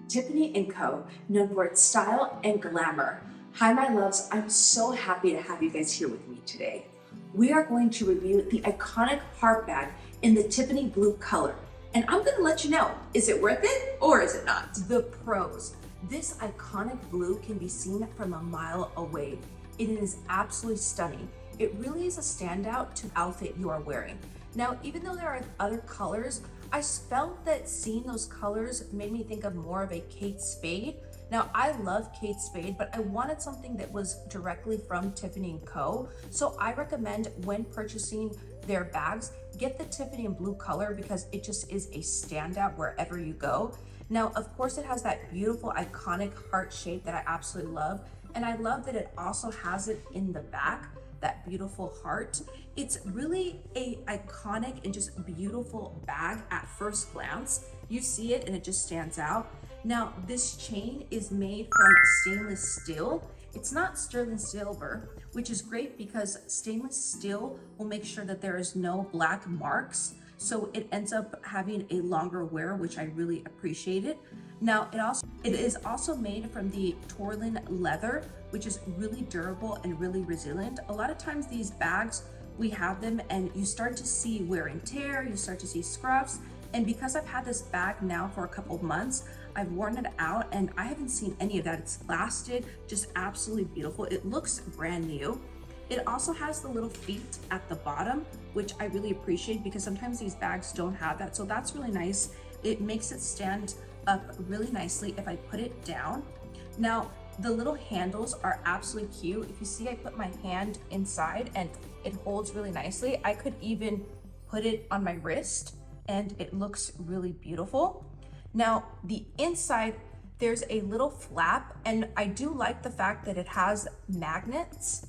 Tiffany & Co., known for its style and glamour. Hi, my loves. I'm so happy to have you guys here with me today. We are going to review the iconic heart bag in the Tiffany blue color. And I'm going to let you know, is it worth it or is it not? The pros. This iconic blue can be seen from a mile away. It is absolutely stunning. It really is a standout to the outfit you are wearing. Now, even though there are other colors, I felt that seeing those colors made me think of more of a Kate Spade. Now, I love Kate Spade, but I wanted something that was directly from Tiffany & Co. So I recommend when purchasing their bags, get the Tiffany and blue color because it just is a standout wherever you go. Now, of course, it has that beautiful, iconic heart shape that I absolutely love. And I love that it also has it in the back, that beautiful heart. It's really a iconic and just beautiful bag at first glance. You see it and it just stands out. Now, this chain is made from stainless steel. It's not sterling silver, which is great because stainless steel will make sure that there is no black marks. So it ends up having a longer wear, which I really appreciate it. Now, it is also made from the Torlin leather, which is really durable and really resilient. A lot of times these bags, we have them and you start to see wear and tear, you start to see scuffs. And because I've had this bag now for a couple of months, I've worn it out and I haven't seen any of that. It's lasted, just absolutely beautiful. It looks brand new. It also has the little feet at the bottom, which I really appreciate because sometimes these bags don't have that. So that's really nice. It makes it stand up really nicely if I put it down. Now, the little handles are absolutely cute. If you see, I put my hand inside and it holds really nicely. I could even put it on my wrist and it looks really beautiful. Now, the inside, there's a little flap and I do like the fact that it has magnets.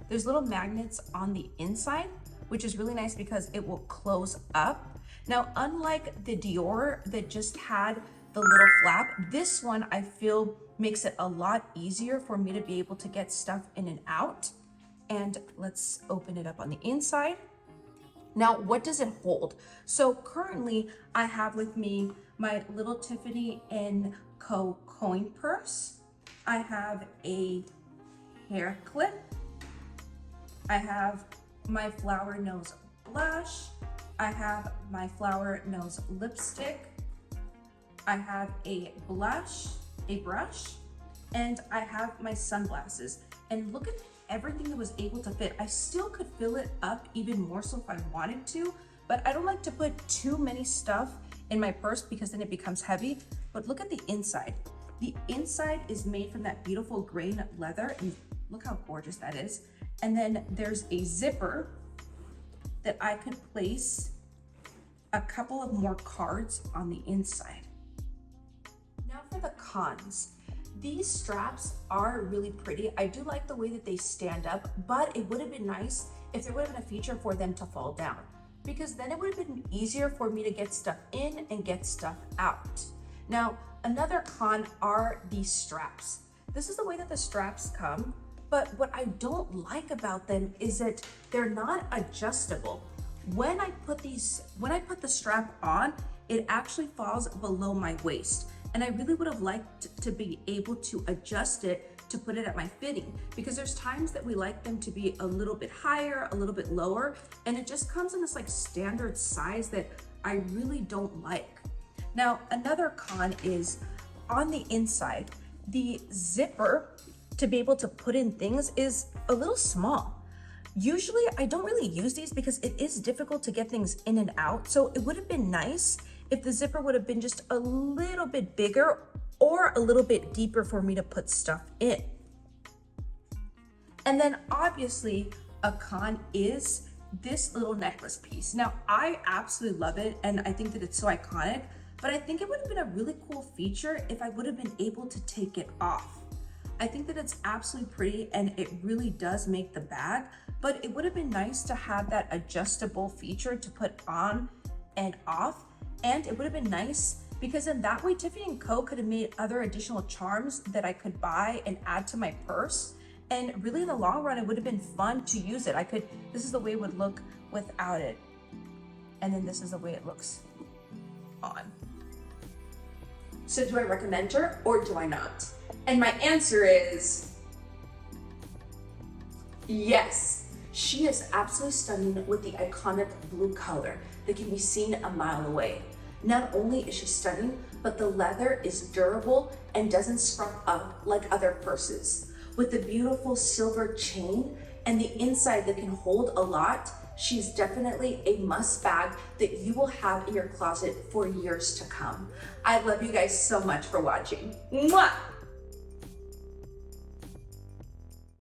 There's little magnets on the inside, which is really nice because it will close up. Now, unlike the Dior that just had the little flap, this one I feel makes it a lot easier for me to be able to get stuff in and out. And let's open it up on the inside. Now, what does it hold? So currently I have with me my little Tiffany & Co. coin purse. I have a hair clip. I have my flower nose blush. I have my flower nose lipstick. I have a brush, and I have my sunglasses. And look at everything that was able to fit. I still could fill it up even more so if I wanted to, but I don't like to put too many stuff in my purse because then it becomes heavy. But look at the inside. The inside is made from that beautiful grain leather, and look how gorgeous that is. And then there's a zipper that I could place a couple of more cards on the inside. Now for the cons. These straps are really pretty. I do like the way that they stand up, but it would have been nice if there would have been a feature for them to fall down, because then it would have been easier for me to get stuff in and get stuff out. Now, another con are these straps. This is the way that the straps come, but what I don't like about them is that they're not adjustable. When I put the strap on, it actually falls below my waist. And I really would have liked to be able to adjust it to put it at my fitting, because there's times that we like them to be a little bit higher, a little bit lower, and it just comes in this like standard size that I really don't like. Now, another con is on the inside, the zipper to be able to put in things is a little small. Usually I don't really use these because it is difficult to get things in and out. So it would have been nice if the zipper would have been just a little bit bigger or a little bit deeper for me to put stuff in. And then obviously a con is this little necklace piece. Now, I absolutely love it and I think that it's so iconic, but I think it would have been a really cool feature if I would have been able to take it off. I think that it's absolutely pretty and it really does make the bag, but it would have been nice to have that adjustable feature to put on and off. And it would have been nice because in that way, Tiffany & Co. could have made other additional charms that I could buy and add to my purse. And really in the long run, it would have been fun to use it. This is the way it would look without it. And then this is the way it looks on. So do I recommend her or do I not? And my answer is yes. She is absolutely stunning with the iconic blue color that can be seen a mile away. Not only is she stunning, but the leather is durable and doesn't scrub up like other purses. With the beautiful silver chain and the inside that can hold a lot, she's definitely a must bag that you will have in your closet for years to come. I love you guys so much for watching. Mwah!